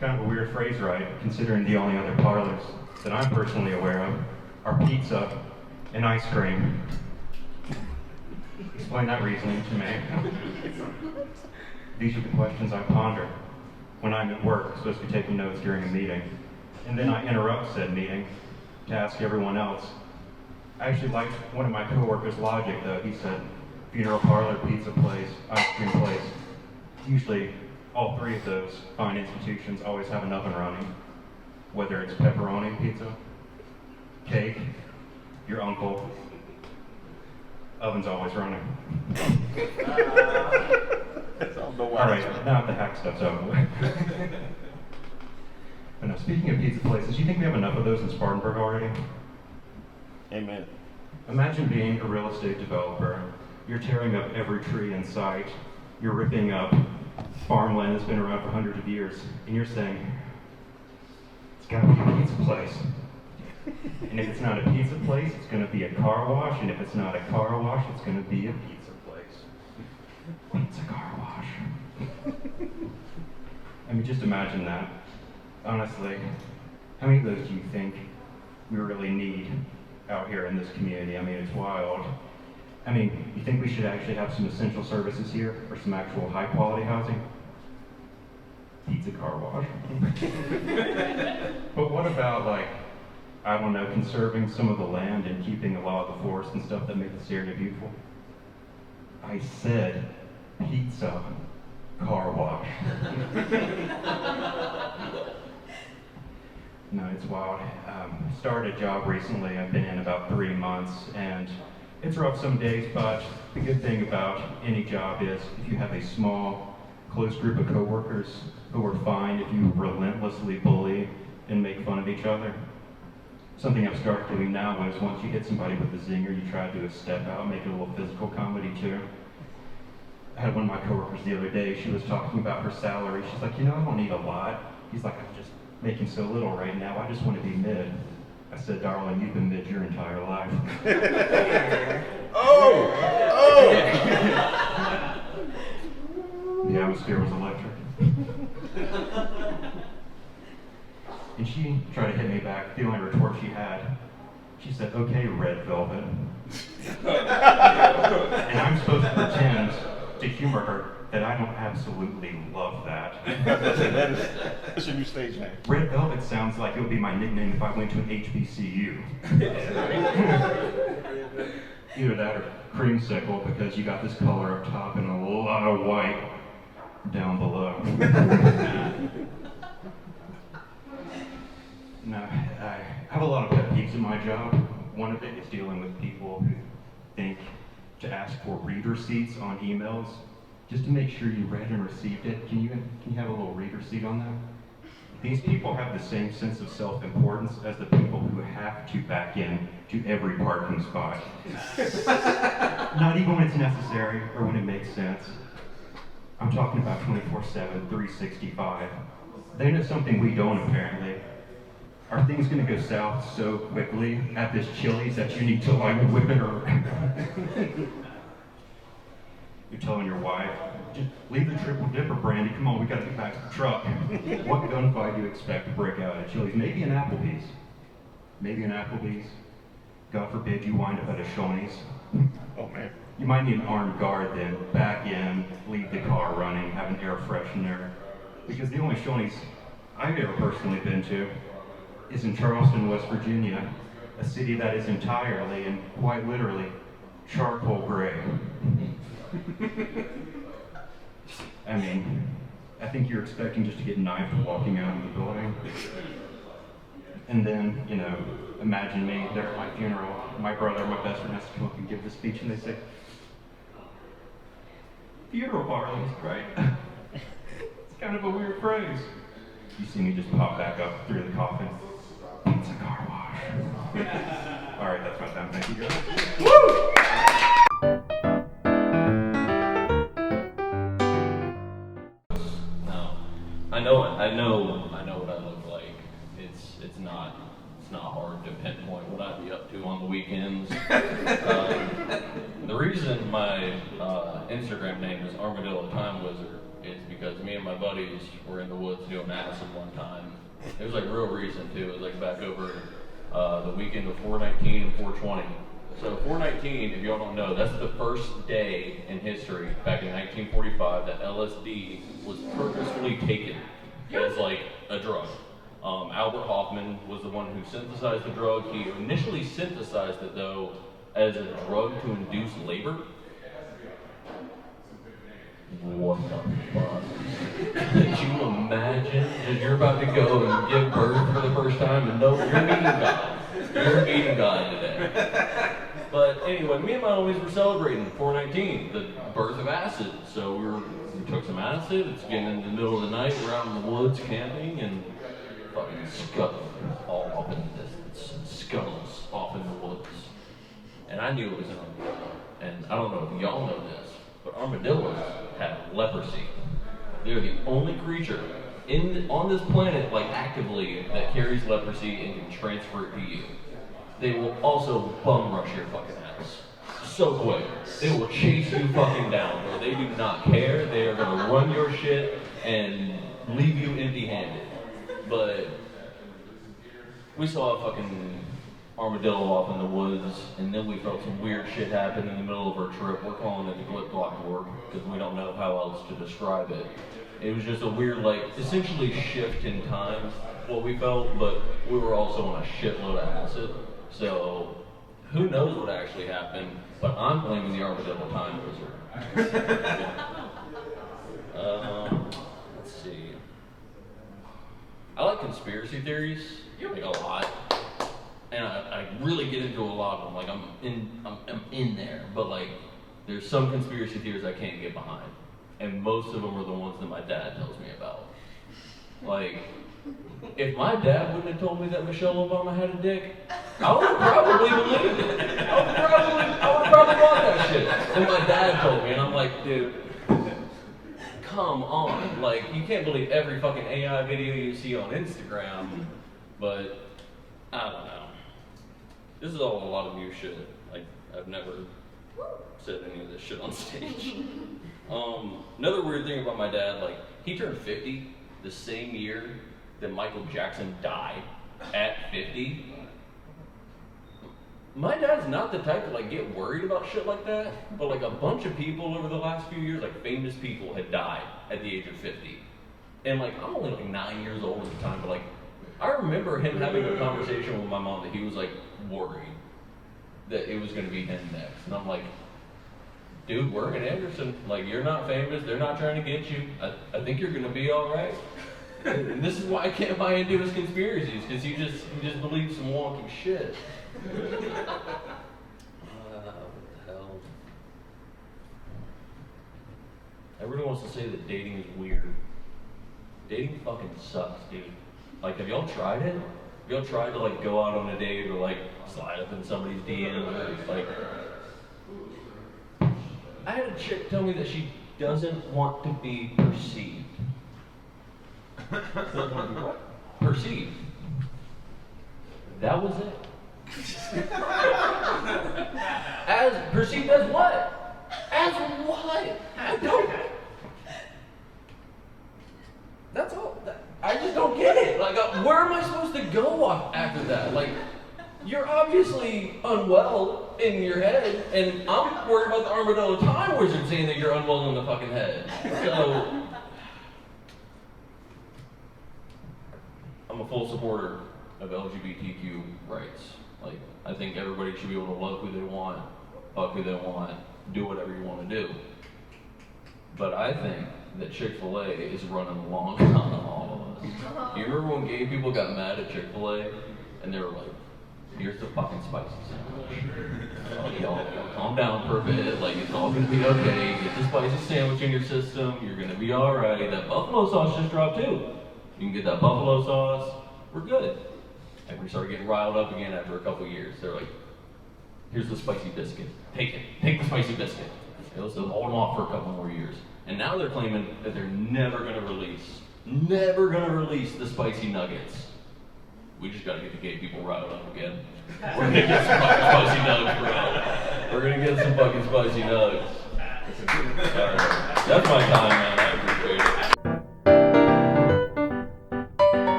Kind of a weird phrase, right? Considering the only other parlors that I'm personally aware of are pizza and ice cream. Explain that reasoning to me. These are the questions I ponder when I'm at work, supposed to be taking notes during a meeting. And then I interrupt said meeting to ask everyone else. I actually liked one of my coworkers' logic, though. He said, funeral parlor, pizza place, ice cream place. Usually, all three of those fine institutions always have an oven running. Whether it's pepperoni pizza, cake, your uncle, oven's always running. Alright, now the hack stuff's over. But now, speaking of pizza places, do you think we have enough of those in Spartanburg already? Amen. Imagine being a real estate developer. You're tearing up every tree in sight. You're ripping up farmland that's been around for hundreds of years. And you're saying, it's gotta be a pizza place. And if it's not a pizza place, it's gonna be a car wash. And if it's not a car wash, it's gonna be a pizza place. Pizza car wash. I mean, just imagine that. Honestly, how many of those do you think we really need out here in this community? I mean, it's wild. I mean, you think we should actually have some essential services here, or some actual high-quality housing? Pizza car wash. But what about, like, I don't know, conserving some of the land and keeping a lot of the forest and stuff that make this area beautiful? I said pizza car wash. No, it's wild. Started a job recently. I've been in about 3 months, and it's rough some days, but the good thing about any job is if you have a small, close group of coworkers who are fine if you relentlessly bully and make fun of each other. Something I've started doing now is once you hit somebody with a zinger, you try to do a step out, make it a little physical comedy too. I had one of my coworkers the other day. She was talking about her salary. She's like, I don't need a lot. He's like, I'm just making so little right now, I just want to be mid. I said, darling, you've been mid your entire life. Oh! The atmosphere was electric. And she tried to hit me back. The only retort she had, she said, okay, red velvet. And I'm supposed to pretend to humor her that I don't absolutely love that. That's your new stage name. Red Velvet sounds like it would be my nickname if I went to an HBCU. Either that or creamsicle, because you got this color up top and a lot of white down below. Now, I have a lot of pet peeves in my job. One of it is dealing with people who think to ask for read receipts on emails just to make sure you read and received it. Can you have a little read receipt on that? These people have the same sense of self-importance as the people who have to back in to every parking spot. Not even when it's necessary or when it makes sense. I'm talking about 24/7, 365. They know something we don't apparently. Are things gonna go south so quickly at this Chili's that you need to like whip it around? You're telling your wife, just leave the triple dipper, Brandy. Come on, we gotta get back to the truck. What gunfight do you expect to break out at Chili's? Maybe an Applebee's. Maybe an Applebee's. God forbid you wind up at a Shoney's. Oh man. You might need an armed guard then. Back in, leave the car running, have an air freshener. Because the only Shoney's I've ever personally been to is in Charleston, West Virginia, a city that is entirely and quite literally charcoal gray. I mean, I think you're expecting just to get knifed walking out of the building. And then, imagine me there at my funeral. My brother, my best friend, has to come up and give the speech, and they say, funeral parlors, right? It's kind of a weird phrase. You see me just pop back up through the coffin. Pizza car wash. All right, that's my time. Thank you, guys. Woo! I know what I look like. It's not hard to pinpoint what I'd be up to on the weekends. The reason my Instagram name is Armadillo Time Wizard is because me and my buddies were in the woods doing acid one time. It was like real recent too. It was like back over the weekend of 4/19 and 4/20. So 4/19, if y'all don't know, that's the first day in history back in 1945 that LSD was purposefully taken as like a drug. Albert Hoffman was the one who synthesized the drug. He initially synthesized it though as a drug to induce labor. What the fuck? Could you imagine that you're about to go and give birth for the first time and know you're meeting God? You're meeting God today. But anyway, me and my homies were celebrating 4/19, the birth of acid. So we took some acid. It's getting in the middle of the night. We're out in the woods camping and fucking scuttles all up in the distance. Scuttles off in the woods. And I knew it was an armadillo. And I don't know if y'all know this, but armadillos have leprosy. They're the only creature on this planet, like actively, that carries leprosy and can transfer it to you. They will also bum rush your fucking ass. So quick. They will chase you fucking down, bro. They do not care. They are gonna run your shit and leave you empty-handed. But we saw a fucking armadillo off in the woods, and then we felt some weird shit happen in the middle of our trip. We're calling it the Glip Block Org, because we don't know how else to describe it. It was just a weird, like, essentially shift in time, what we felt, but we were also on a shitload of acid. So, who knows what actually happened, but I'm blaming the Armadillo Time Wizard. Let's see. I like conspiracy theories, like a lot. And I really get into a lot of them. Like I'm in there, but like there's some conspiracy theories I can't get behind, and most of them are the ones that my dad tells me about. Like, if my dad wouldn't have told me that Michelle Obama had a dick, I would have probably believed it. I would probably want that shit. And my dad told me, and I'm like, dude, come on. Like, you can't believe every fucking AI video you see on Instagram, but I don't know. This is all a lot of new shit. Like, I've never said any of this shit on stage. Another weird thing about my dad, like, he turned 50 the same year that Michael Jackson died at 50. My dad's not the type to, like, get worried about shit like that, but, like, a bunch of people over the last few years, like, famous people had died at the age of 50. And, like, I'm only, like, 9 years old at the time, but, like, I remember him having a conversation with my mom that he was like worried that it was going to be him next. And I'm like, dude, we're in Anderson. Like, you're not famous. They're not trying to get you. I think you're going to be all right. And this is why I can't buy into his conspiracies, because you just believe some wonky shit. What the hell? Everyone wants to say that dating is weird. Dating fucking sucks, dude. Like, have y'all tried it? Have y'all tried to, like, go out on a date or, like, slide up in somebody's DMs or, like... I had a chick tell me that she doesn't want to be perceived. Doesn't want to be what? Perceived. That was it. As perceived as what? As what? I don't... That's all. I just don't get it. Like, where am I supposed to go after that? Like, you're obviously unwell in your head, and I'm worried about the Armadillo Time Wizard saying that you're unwell in the fucking head. So, I'm a full supporter of LGBTQ rights. Like, I think everybody should be able to love who they want, fuck who they want, do whatever you want to do. But I think that Chick-fil-A is running long on all of us. Do you remember when gay people got mad at Chick-fil-A and they were like, here's the fucking spicy sandwich. Y'all calm down for a bit, like, it's all gonna be okay. Get the spicy sandwich in your system, you're gonna be alright. That buffalo sauce just dropped too. You can get that buffalo sauce, we're good. And we started getting riled up again after a couple years. They're like, here's the spicy biscuit. Take it. Take the spicy biscuit. Let's hold them off for a couple more years. And now they're claiming that they're never gonna release the spicy nuggets. We just gotta get the gay people riled up again. We're gonna get some fucking spicy nuggets, bro. We're gonna get some fucking spicy nuggets. Alright. That's my time, man. I appreciate it.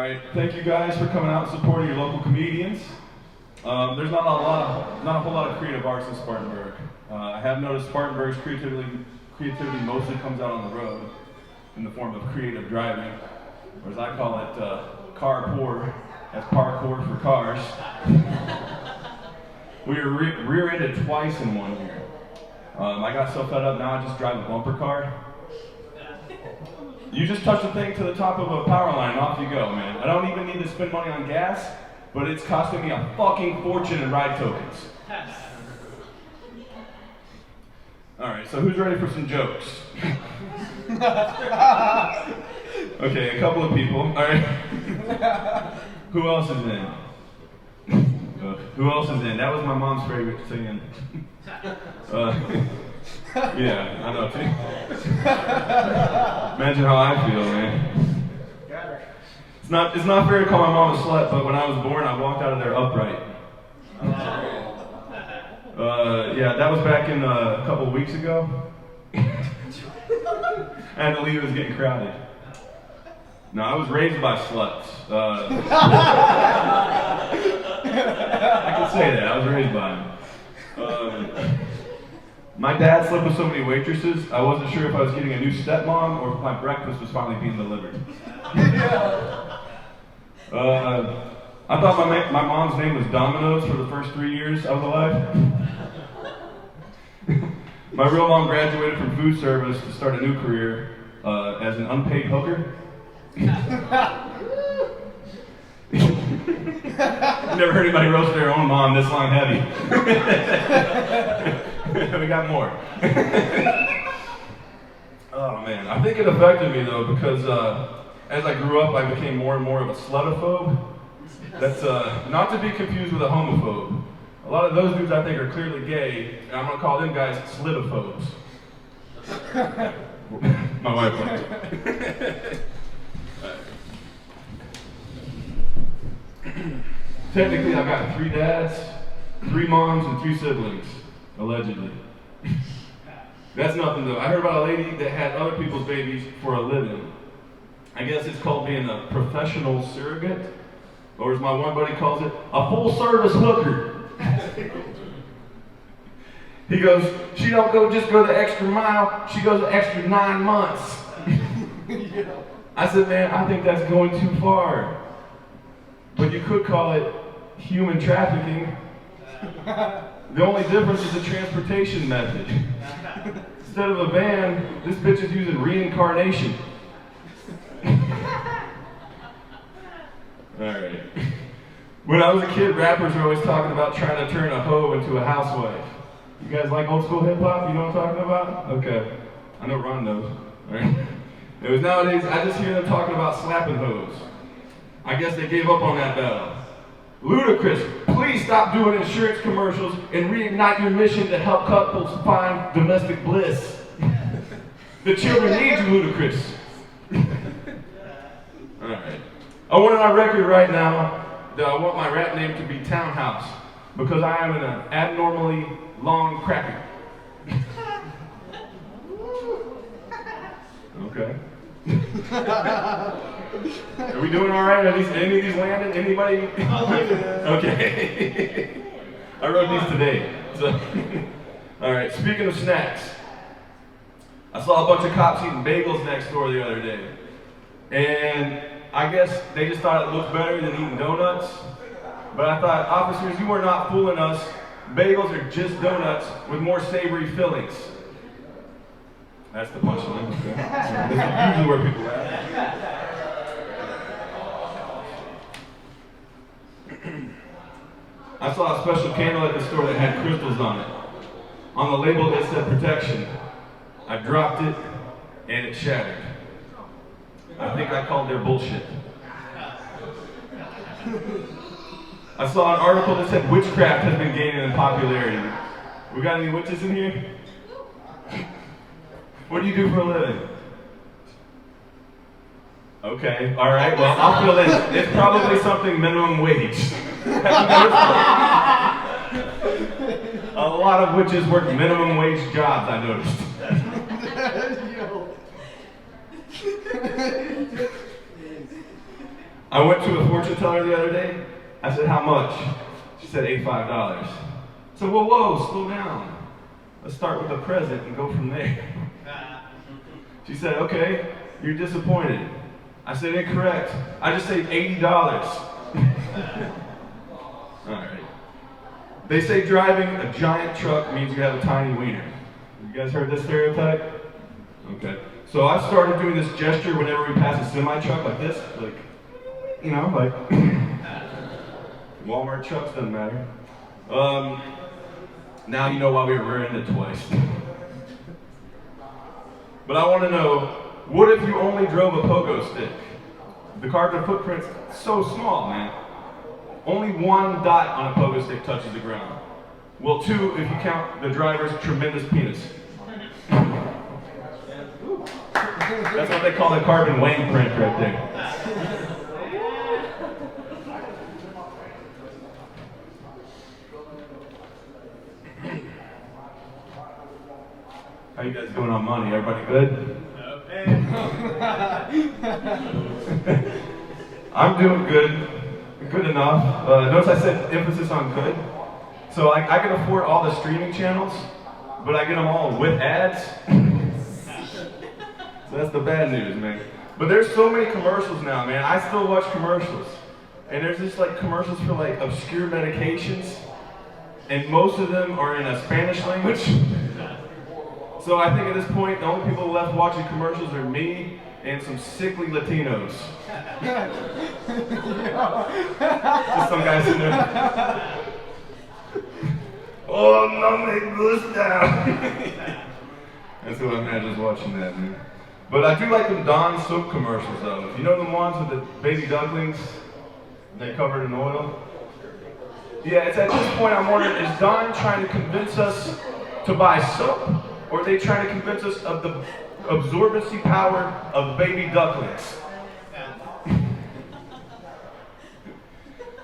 right, thank you guys for coming out and supporting your local comedians. There's not a whole lot of creative arts in Spartanburg. I have noticed Spartanburg's creativity mostly comes out on the road in the form of creative driving, or as I call it, carpour. That's parkour for cars. We were rear-ended twice in 1 year. I got so fed up now I just drive a bumper car. You just touch the thing to the top of a power line and off you go, man. I don't even need to spend money on gas, but it's costing me a fucking fortune in ride tokens. Alright, so who's ready for some jokes? Okay, a couple of people. Alright. Who else is in? Who else is in? That was my mom's favorite singing. Yeah, I know too. Imagine how I feel, man. It's not fair to call my mom a slut, but when I was born, I walked out of there upright. Yeah, that was back in a couple of weeks ago. I had to leave, it was getting crowded. No, I was raised by sluts. I can say that, I was raised by them. My dad slept with so many waitresses, I wasn't sure if I was getting a new stepmom or if my breakfast was finally being delivered. I thought my mom's name was Domino's for the first 3 years I was alive. My real mom graduated from food service to start a new career as an unpaid hooker. Never heard anybody roast their own mom this long heavy. We got more. Oh man, I think it affected me though because as I grew up I became more and more of a slutophobe. That's not to be confused with a homophobe. A lot of those dudes I think are clearly gay, and I'm gonna call them guys slitophobes. My wife likes. Technically, I've got 3 dads, 3 moms, and 2 siblings, allegedly. That's nothing though. I heard about a lady that had other people's babies for a living. I guess it's called being a professional surrogate, or as my one buddy calls it, a full-service hooker. He goes, she don't just go the extra mile, she goes the extra 9 months. I said, man, I think that's going too far. But you could call it human trafficking. The only difference is the transportation method. Instead of a van, this bitch is using reincarnation. Alright. When I was a kid, rappers were always talking about trying to turn a hoe into a housewife. You guys like old school hip hop? You know what I'm talking about? Okay. I know Ron knows. Alright. It was nowadays, I just hear them talking about slapping hoes. I guess they gave up on that battle. Ludicrous, please stop doing insurance commercials and reignite your mission to help couples find domestic bliss. The children need you, Ludicrous. Alright. I want on our record right now that I want my rap name to be Townhouse because I am an abnormally long cracker. Okay. Are we doing all right? Are any of these landing? Anybody? Okay. I wrote these today. So, all right. Speaking of snacks, I saw a bunch of cops eating bagels next door the other day, and I guess they just thought it looked better than eating donuts. But I thought, officers, you are not fooling us. Bagels are just donuts with more savory fillings. That's the punchline. Okay. This is usually where people laugh. I saw a special candle at the store that had crystals on it. On the label it said protection. I dropped it and it shattered. I think I called their bullshit. I saw an article that said witchcraft has been gaining in popularity. We got any witches in here? What do you do for a living? Okay, all right, well, I'll fill in. It's probably something minimum wage. A lot of witches work minimum wage jobs, I noticed. I went to a fortune teller the other day. I said, how much? She said $85. I said, whoa, whoa, slow down. Let's start with the present and go from there. She said, okay, you're disappointed. I said, incorrect. I just saved $80. All right. They say driving a giant truck means you have a tiny wiener. You guys heard this stereotype? Okay. So I started doing this gesture whenever we pass a semi-truck like this, like, you know, like Walmart trucks, doesn't matter. Now you know why we were rearing it twice. But I want to know, what if you only drove a pogo stick? The carbon footprint's so small, man. Only one dot on a pogo stick touches the ground. Well, two if you count the driver's tremendous penis. That's what they call the carbon wing print right there. How you guys doing on money? Everybody good? I'm doing good. Good enough. Notice I said emphasis on good. So I can afford all the streaming channels, but I get them all with ads. So that's the bad news, man. But there's so many commercials now, man. I still watch commercials. And there's just like commercials for like obscure medications. And most of them are in a Spanish language. So I think at this point, the only people left watching commercials are me and some sickly Latinos. Just some guys in there. Oh, no me gusta. That's what I'm at, just watching that, man. But I do like them Dawn soap commercials, though. You know the ones with the baby ducklings? They're covered in oil? Yeah, it's at this point I'm wondering, is Dawn trying to convince us to buy soap? Or are they trying to convince us of the absorbency power of baby ducklings?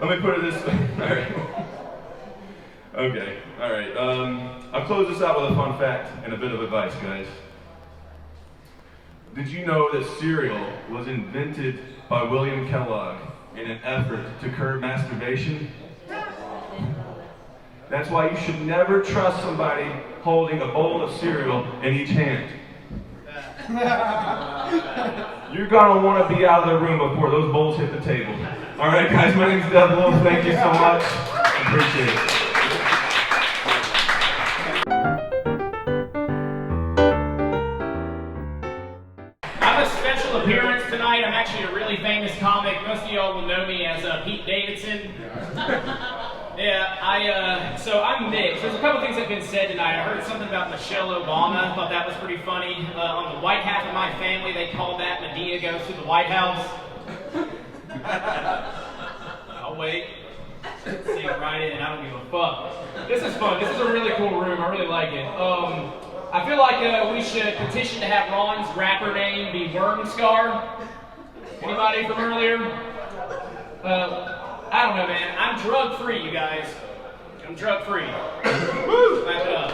Let me put it this way. All right. Okay, all right. I'll close this out with a fun fact and a bit of advice, guys. Did you know that cereal was invented by William Kellogg in an effort to curb masturbation? That's why you should never trust somebody holding a bowl of cereal in each hand. You're gonna want to be out of the room before those bowls hit the table. All right, guys, my name's Devil. Thank you so much. Appreciate it. Appearance tonight. I'm actually a really famous comic. Most of y'all will know me as Pete Davidson. Yeah, so I'm mixed. There's a couple things that have been said tonight. I heard something about Michelle Obama. I thought that was pretty funny. On the white half of my family, they call that Medea Goes to the White House. I'll wait. Sing it right in. I don't give a fuck. This is fun. This is a really cool room. I really like it. I feel like we should petition to have Ron's rapper name be Wormscar. Anybody from earlier? I don't know, man. I'm drug-free, you guys. I'm drug-free. Clap it up.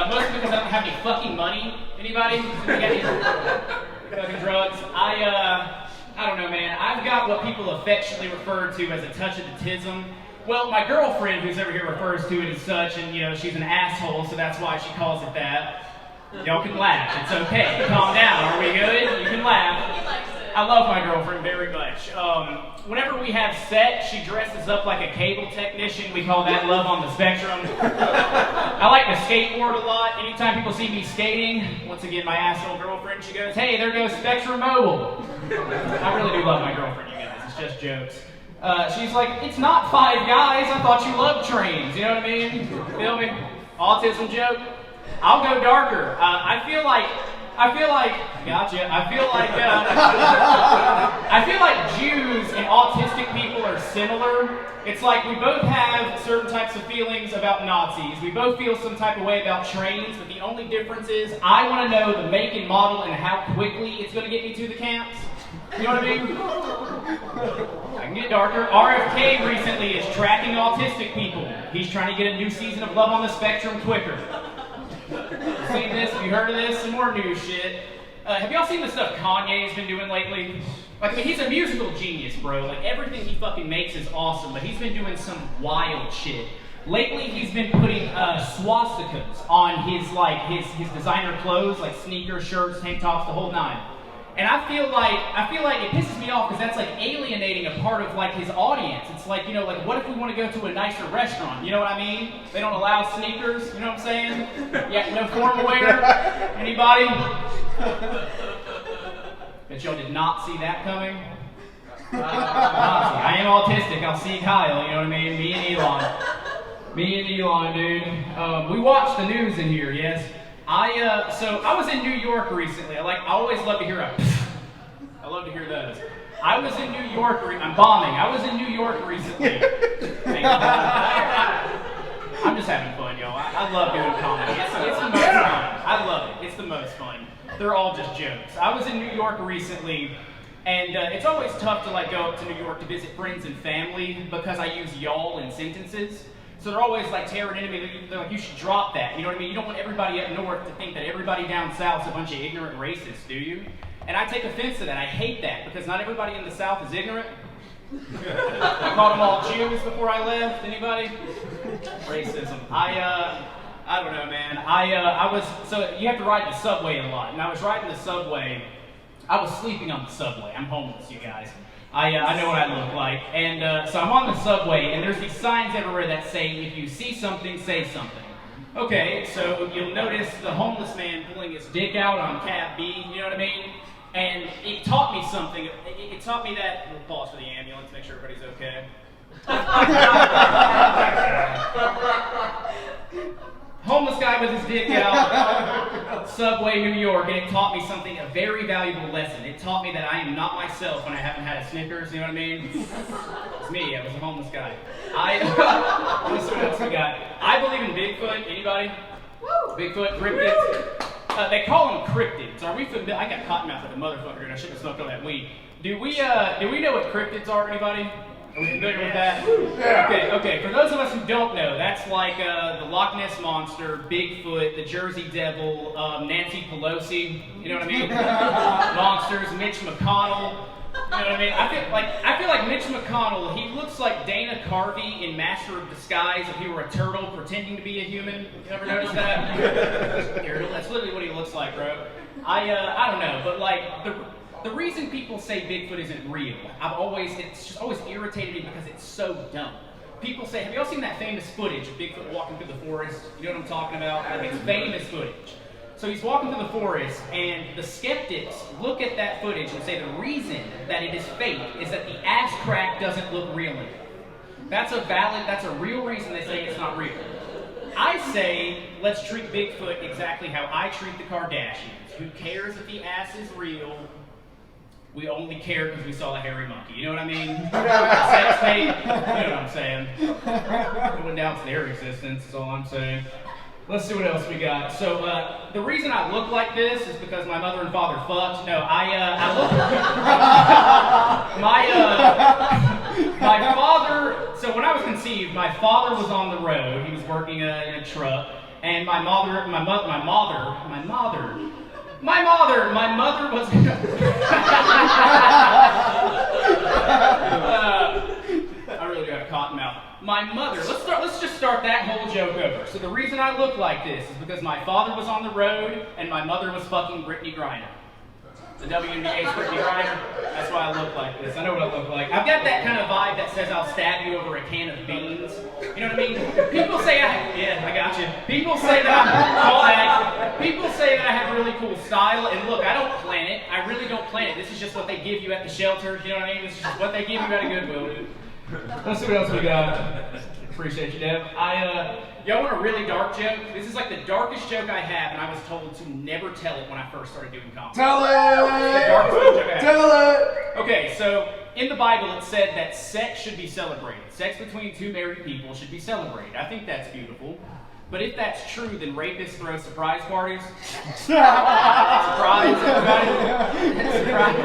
Mostly because I don't have any fucking money. Anybody? You got any fucking drugs? I don't know, man. I've got what people affectionately refer to as a touch of autism. Well, my girlfriend, who's over here, refers to it as such, and, you know, she's an asshole, so that's why she calls it that. Y'all can laugh. It's okay. Calm down. Are we good? You can laugh. I love my girlfriend very much. Whenever we have sex, she dresses up like a cable technician. We call that love on the spectrum. I like to skateboard a lot. Anytime people see me skating, once again, my asshole girlfriend, she goes, "Hey, there goes Spectrum Mobile." I really do love my girlfriend, you guys. It's just jokes. She's like, "It's not Five Guys. I thought you loved trains." You know what I mean? Feel me? Autism joke. I'll go darker. I feel like, gotcha. I feel like Jews and autistic people are similar. It's like we both have certain types of feelings about Nazis. We both feel some type of way about trains, but the only difference is I want to know the make and model and how quickly it's going to get me to the camps. You know what I mean? I can get darker. RFK recently is tracking autistic people. He's trying to get a new season of Love on the Spectrum quicker. Seen this? Have you heard of this? Some more new shit. Have y'all seen the stuff Kanye's been doing lately? Like, I mean, he's a musical genius, bro. Like, everything he fucking makes is awesome, but he's been doing some wild shit. Lately, he's been putting swastikas on his designer clothes, like sneakers, shirts, tank tops, the whole nine. And I feel like it pisses me off because that's like alienating a part of like his audience. It's like, you know, like what if we want to go to a nicer restaurant? You know what I mean? They don't allow sneakers. You know what I'm saying? Yeah, no formal wear. Anybody? Bet y'all did not see that coming. I am autistic. I'll see Kyle. You know what I mean? Me and Elon, dude. We watch the news in here. Yes. So I was in New York recently. I always love to hear I love to hear those. I was in New York. I'm bombing. I was in New York recently. I'm just having fun, y'all. I love doing comedy. It's the most fun. I love it. It's the most fun. They're all just jokes. I was in New York recently, and it's always tough to like go up to New York to visit friends and family because I use y'all in sentences. So they're always like tearing into me. They're like, you should drop that. You know what I mean? You don't want everybody up north to think that everybody down south's a bunch of ignorant racists, do you? And I take offense to that. I hate that because not everybody in the South is ignorant. I called them all Jews before I left. Anybody? Racism. I don't know, man. So you have to ride the subway a lot. And I was riding the subway. I was sleeping on the subway. I'm homeless, you guys. I know what I look like. And so I'm on the subway, and there's these signs everywhere that say, if you see something, say something. Okay, so you'll notice the homeless man pulling his dick out on cab B, you know what I mean? And it taught me something. It taught me that, we'll pause for the ambulance, make sure everybody's okay. Homeless guy with his dick out, subway, New York, and it taught me something, a very valuable lesson. It taught me that I am not myself when I haven't had a Snickers, you know what I mean? It's me, I was a homeless guy. What else we got? I believe in Bigfoot, anybody? Bigfoot, cryptids. They call them cryptids. Are we familiar? I got cottonmouth like a motherfucker and I should have smoked all that weed. Do we know what cryptids are, anybody? Are we familiar with that? Okay. For those of us who don't know, that's like the Loch Ness Monster, Bigfoot, the Jersey Devil, Nancy Pelosi, you know what I mean? Monsters, Mitch McConnell, you know what I mean? I feel like Mitch McConnell, he looks like Dana Carvey in Master of Disguise if he were a turtle pretending to be a human. You ever notice that? That's literally what he looks like, bro. I don't know, but like the reason people say Bigfoot isn't real, it's just always irritated me because it's so dumb. People say, have you all seen that famous footage of Bigfoot walking through the forest? You know what I'm talking about? Like, it's famous footage. So he's walking through the forest, and the skeptics look at that footage and say the reason that it is fake is that the ass crack doesn't look real enough. That's a real reason they say it's not real. I say, let's treat Bigfoot exactly how I treat the Kardashians. Who cares if the ass is real? We only care because we saw a hairy monkey. You know what I mean? Sex tape. You know what I'm saying? No one doubts their existence, is all I'm saying. Let's see what else we got. So, the reason I look like this is because my mother and father fucked. No, I look... my father... So when I was conceived, my father was on the road. He was working in a truck. And my mother was... I really got a cotton mouth. My mother, let's just start that whole joke over. So the reason I look like this is because my father was on the road and my mother was fucking Brittany Griner. The WNBA's Brittany Griner. That's why I look like this. I know what I look like. I've got that kind of vibe that says I'll stab you over a can of beans. You know what I mean? People say I got you. People say that I have really cool style, and look, I don't plan it. I really don't plan it. This is just what they give you at the shelters. You know what I mean? This is just what they give you at a Goodwill, dude. Let's see what else we got. Appreciate you, Deb. Y'all want a really dark joke? This is like the darkest joke I have, and I was told to never tell it when I first started doing comedy. Tell it! The darkest joke I have. Tell it! Okay, so in the Bible it said that sex should be celebrated. Sex between two married people should be celebrated. I think that's beautiful. But if that's true, then rapists throw surprise parties. Surprise, everybody. Surprise.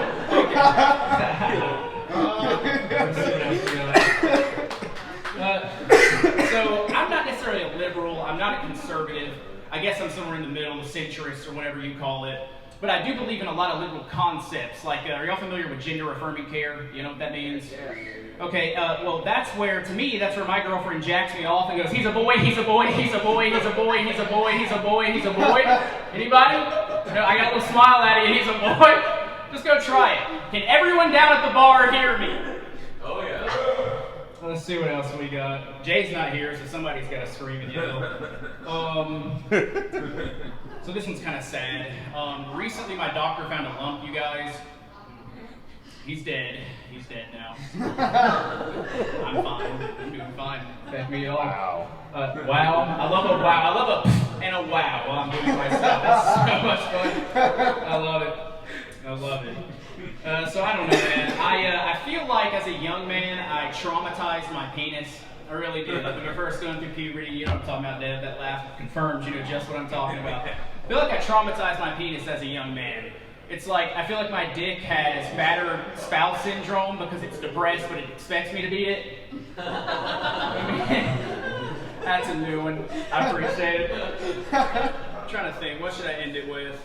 So I'm not necessarily a liberal. I'm not a conservative. I guess I'm somewhere in the middle, a centrist or whatever you call it. But I do believe in a lot of liberal concepts. Like, are y'all familiar with gender-affirming care? You know what that means? Okay, well, that's where my girlfriend jacks me off and goes, he's a boy, he's a boy, he's a boy, he's a boy, he's a boy, he's a boy, he's a boy. Anybody? No, I got a little smile out of you, he's a boy. Just go try it. Can everyone down at the bar hear me? Oh yeah. Let's see what else we got. Jay's not here, so somebody's got to scream and yell. So this one's kind of sad. Recently, my doctor found a lump, you guys. He's dead. He's dead now. I'm fine. I'm doing fine. Back me up. Wow. Wow. I love a wow. I love a and a wow while I'm doing it myself. That's so much fun. I love it. I love it. So I don't know, man. I feel like as a young man, I traumatized my penis. I really did. When you're first going through puberty, you know what I'm talking about, Deb. That laugh confirms, you know, just what I'm talking about. I feel like I traumatized my penis as a young man. It's like, I feel like my dick has battered spouse syndrome because it's depressed, but it expects me to be it. That's a new one. I appreciate it. I'm trying to think, what should I end it with?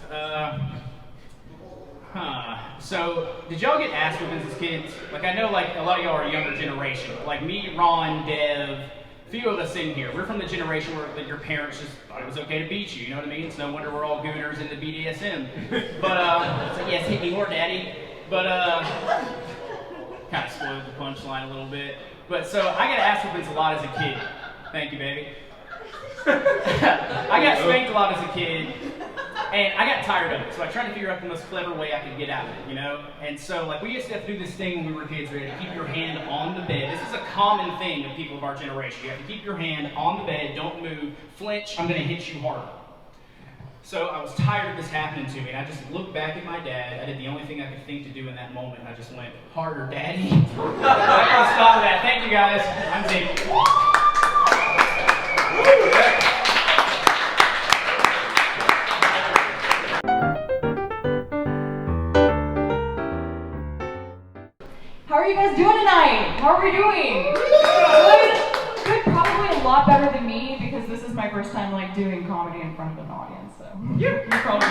So, did y'all get ass whippings as kids? Like, I know, like, a lot of y'all are a younger generation. Like me, Ron, Dev, a few of us in here. We're from the generation where like, your parents just thought it was okay to beat you know what I mean? It's no wonder we're all gooners into BDSM. But, it's like, yes, hit me more, daddy. But, kind of spoiled the punchline a little bit. But, so, I got ass whippings a lot as a kid. Thank you, baby. I got spanked a lot as a kid. And I got tired of it, so I tried to figure out the most clever way I could get out of it, you know? And so, like, we used to have to do this thing when we were kids, where you had to keep your hand on the bed. This is a common thing of people of our generation. You have to keep your hand on the bed, don't move, flinch, I'm gonna hit you harder. So I was tired of this happening to me, and I just looked back at my dad. I did the only thing I could think to do in that moment. I just went, harder, daddy. I'm gonna stop that. Thank you, guys. I'm Zeke. How are you guys doing tonight? How are we doing? Good? Good, probably a lot better than me because this is my first time like doing comedy in front of an audience, so you're probably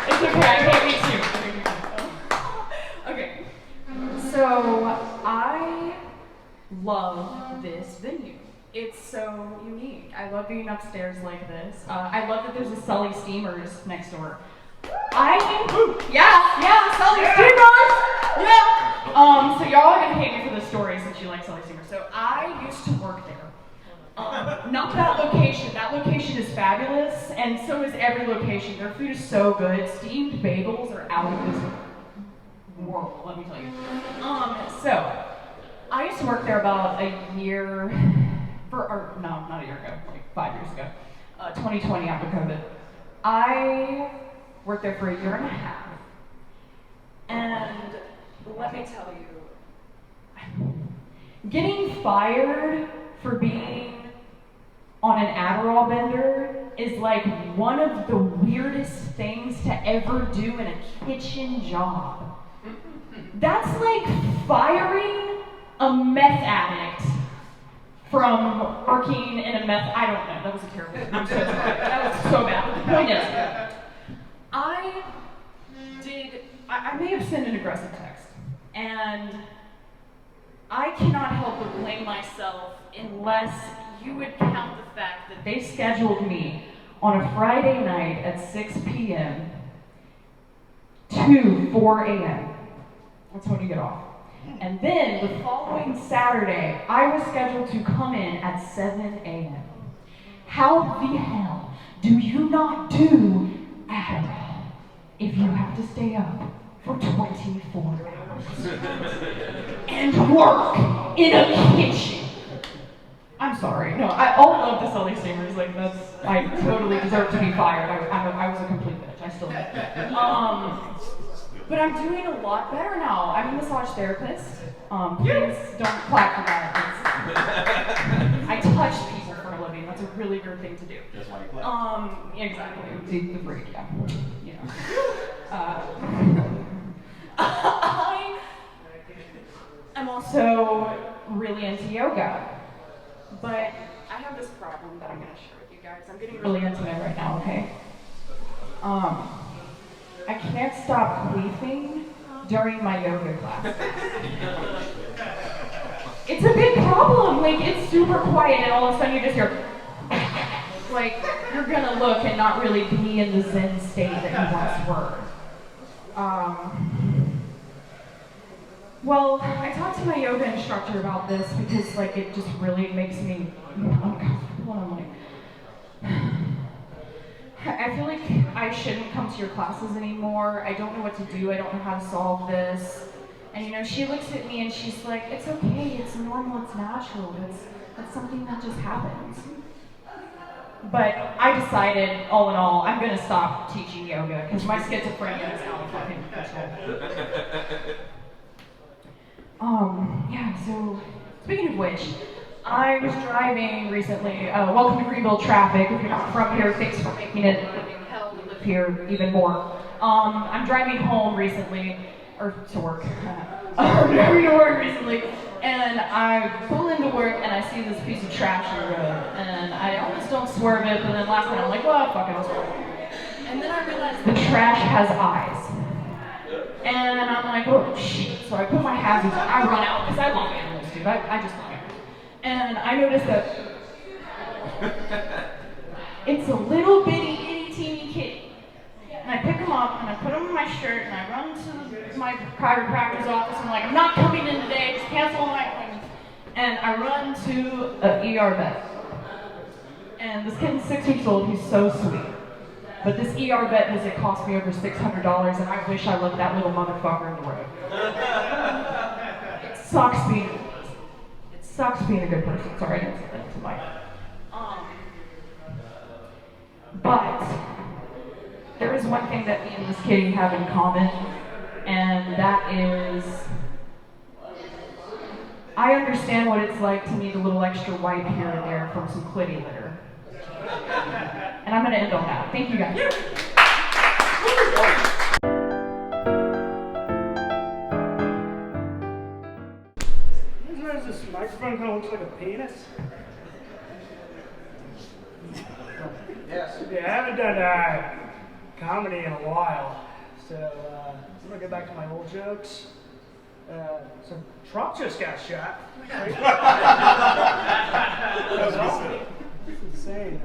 it's okay, I hate me too. Okay. So I love this venue. It's so unique. I love being upstairs like this. I love that there's a Sully Steamers next door. Yeah, Sully Steamers! Yeah! So y'all are gonna hate me for this story since you like Sully Steamers. So I used to work there. Not that location. That location is fabulous, and so is every location. Their food is so good. Steamed bagels are out of this world, let me tell you. So I used to work there about a year, not a year ago, like 5 years ago, 2020 after COVID. I worked there for a year and a half, and let me tell you, getting fired for being on an Adderall bender is like one of the weirdest things to ever do in a kitchen job. That's like firing a meth addict from working in a meth, I don't know, that was a terrible, I'm so sorry, that was so bad. The point is, I may have sent an aggressive text, and I cannot help but blame myself unless you would count the fact that they scheduled me on a Friday night at 6 p.m. to 4 a.m. That's when you get off. And then the following Saturday, I was scheduled to come in at 7 a.m. How the hell do you not do Adderall if you have to stay up for 24 hours and work in a kitchen? I'm sorry. No, all love the Sully Steamers. Like, I totally deserve to be fired. I was a complete bitch. I still am. But I'm doing a lot better now. I'm a massage therapist. Please don't clap for that. I touch people for a living. That's a really weird thing to do. Just like that. Exactly. The break, yeah. You know. I'm also really into yoga. But I have this problem that I'm going to share with you guys. I'm getting really intimate right now, okay? I can't stop queefing during my yoga class. It's a big problem. Like, it's super quiet, and all of a sudden you just hear, like, you're gonna look and not really be in the Zen state that you once were. Well, I talked to my yoga instructor about this because, like, it just really makes me uncomfortable, and I'm like, I feel like I shouldn't come to your classes anymore. I don't know what to do. I don't know how to solve this. And, you know, she looks at me and she's like, it's okay, it's normal, it's natural, it's something that just happens. But I decided, all in all, I'm gonna stop teaching yoga because my schizophrenia is out of fucking control. Yeah, so, speaking of which, I was driving recently, welcome to Greenville traffic. If you're not from here, thanks for making it hell to live here even more. I'm driving home recently, or to work. I'm driving to work recently, and I pull into work and I see this piece of trash on the road, and I almost don't swerve it, but then last night I'm like, well, fuck it, I'll swerve it. And then I realized the trash has eyes. And I'm like, oh shit. So I put my hazards on, I run out, because I love animals, dude. I just love animals. And I noticed that it's a little bitty, itty teeny kitty. And I pick him up and I put him in my shirt and I run to my chiropractor's office and I'm like, I'm not coming in today, just cancel all my appointments. And I run to an ER vet. And this kid's 6 weeks old, he's so sweet. But this ER vet visit cost me over $600 and I wish I looked that little motherfucker in the road. It sucks being a good person. Sorry, I didn't say that to Mike. But there is one thing that me and this kitty have in common, and that is I understand what it's like to need a little extra wipe here and there from some clitty litter. And I'm going to end on that. Thank you guys. There's this microphone kind of looks like a penis. Yes. Yeah, I haven't done comedy in a while, so I'm gonna go back to my old jokes. So Trump just got shot. Right? It's insane.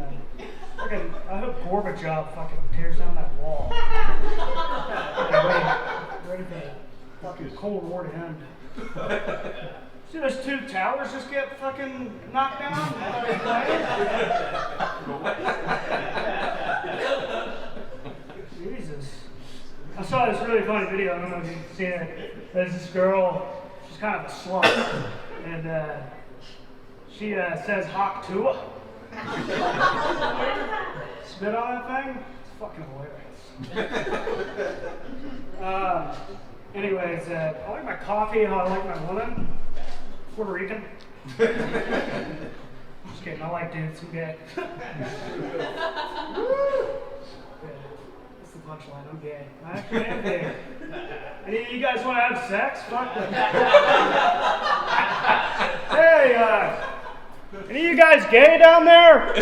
I hope Gorbachev fucking tears down that wall. Ready for the fucking Cold War to end. See those two towers just get fucking knocked down? Jesus. I saw this really funny video, I don't know if you've seen it. There's this girl, she's kind of a slut, and she says Hawk Tua. Spit on that thing? It's fucking hilarious. Anyways, I like my coffee, how I like my woman. Puerto Rican. Just kidding, I like dudes, I'm gay. That's the punchline, I'm gay. I actually am gay. Any of you guys want to have sex? Fuck them. Hey, any of you guys gay down there?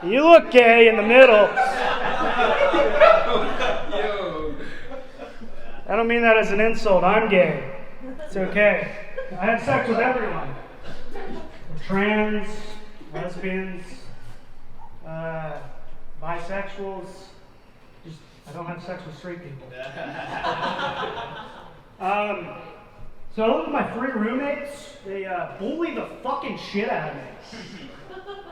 You look gay in the middle. I don't mean that as an insult. I'm gay. It's okay. I had sex with everyone. Trans, lesbians, bisexuals. Just I don't have sex with straight people. So I live with my 3 roommates. They bully the fucking shit out of me.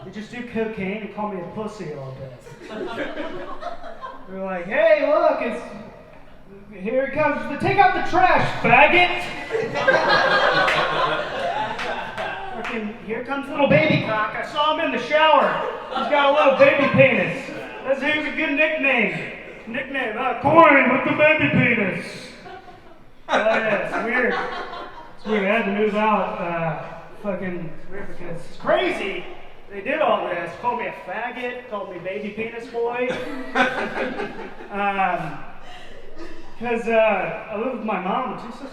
They just do cocaine and call me a pussy all day. They're like, hey, look, here it comes. Take out the trash, faggot! Fucking, here comes little baby cock. I saw him in the shower. He's got a little baby penis. Here's a good nickname. Corey with the baby penis. Oh yeah, it's weird. It's weird. I had to move out. It's weird because it's crazy. They did all this. Called me a faggot. Called me baby penis boy. Because I live with my mom and 2 sisters.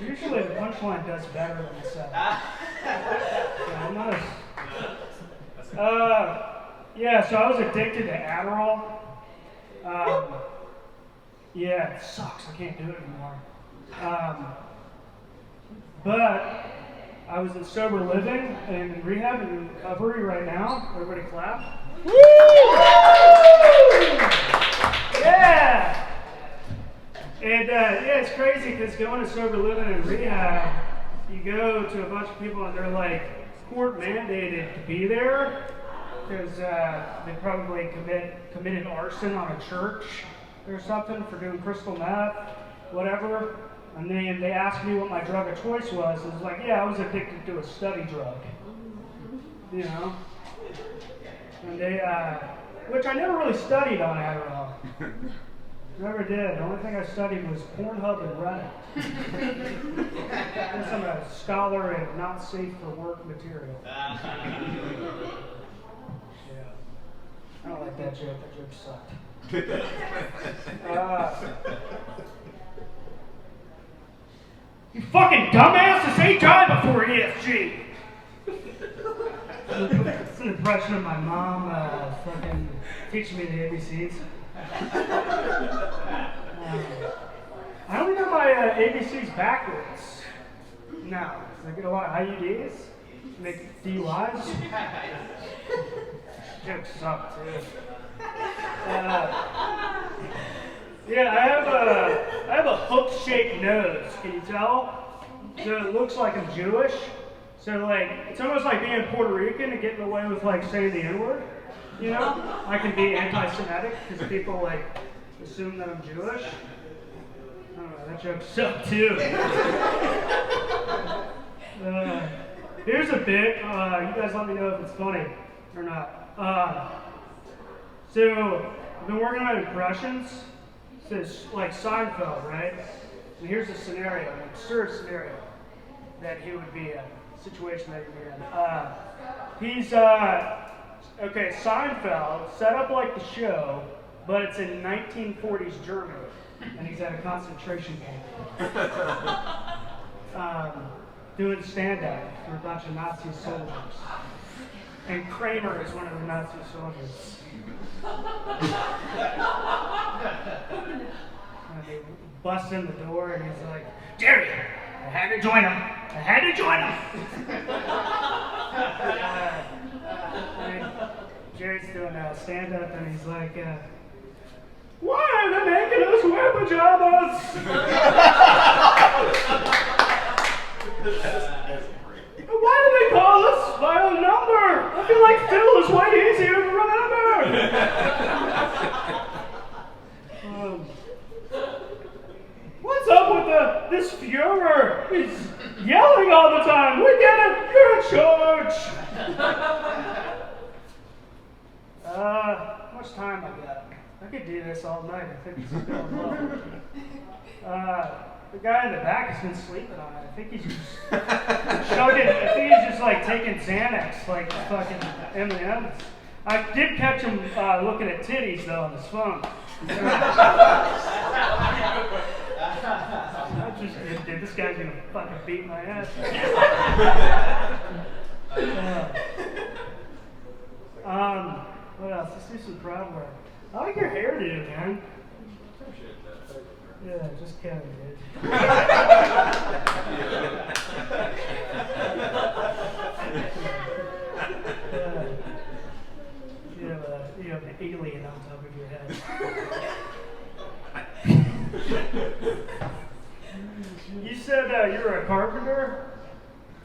Usually the punchline does better than the setup. Yeah, I'm not yeah, so I was addicted to Adderall. Yeah, it sucks. I can't do it anymore. But I was in sober living and in rehab and in recovery right now. Everybody clap. Woo! Yeah! And yeah, it's crazy because going to sober living and rehab, you go to a bunch of people and they're like court mandated to be there because they probably committed arson on a church or something for doing crystal meth, whatever. And then they asked me what my drug of choice was. It was like, yeah, I was addicted to a study drug. You know? And they, which I never really studied on Adderall. Never did. The only thing I studied was Pornhub and Reddit. Guess I'm a scholar in not safe for work material. Yeah. I don't like that joke. That joke sucked. You fucking dumbass! This ain't time before ESG! It's an impression of my mom fucking teaching me the ABCs. I only know my ABCs backwards. Now, I get a lot of IUDs, make DUIs. Jokes suck too. Yeah, I have a hook-shaped nose. Can you tell? So it looks like I'm Jewish. So like, it's almost like being Puerto Rican and getting away with like saying the N-word. You know, I can be anti-Semitic because people like assume that I'm Jewish. I don't know, that joke sucked too. Here's a bit. You guys let me know if it's funny or not. So I've been working on impressions. This like Seinfeld, right? And here's a scenario, an absurd scenario that he would be in, situation that he'd be in. He's okay, Seinfeld set up like the show, but it's in 1940s Germany, and he's at a concentration camp, doing stand-up for a bunch of Nazi soldiers. And Kramer is one of the Nazi soldiers. And they bust in the door and he's like, Jerry, I had to join him. I had to join him. Jerry's doing a stand-up and he's like, why are they making us wear pajamas? Why do they call us by a number? I feel like Phil is way easier to remember. What's up with this Fuhrer? He's yelling all the time. We get it. You're in charge. How much time I got? I could do this all night. I think this is going well. The guy in the back has been sleeping on it. I think he's just chugging. I think he's just like taking Xanax, like fucking M&M's. I did catch him looking at titties though on his phone. I just dude, this guy's gonna fucking beat my ass. What else? Let's do some crowd work. I like your hairdo, man. Yeah, just kidding, dude. You have an alien on top of your head. You said you were a carpenter?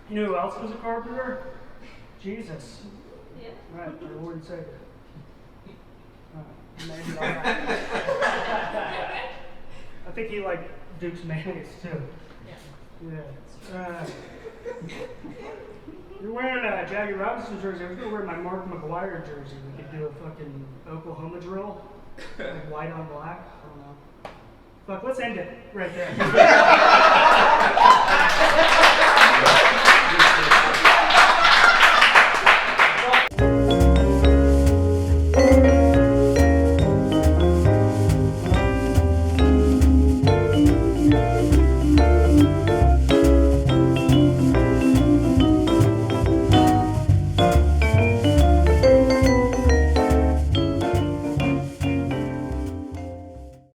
You know who else was a carpenter? Jesus. Yeah. Right, our Lord and Savior. Maybe not. I think he like Duke's mayonnaise too. Yeah. You're wearing a Jackie Robinson jersey. I was gonna wear my Mark McGuire jersey. We could do a fucking Oklahoma drill, like white on black. I don't know. Fuck, let's end it right there.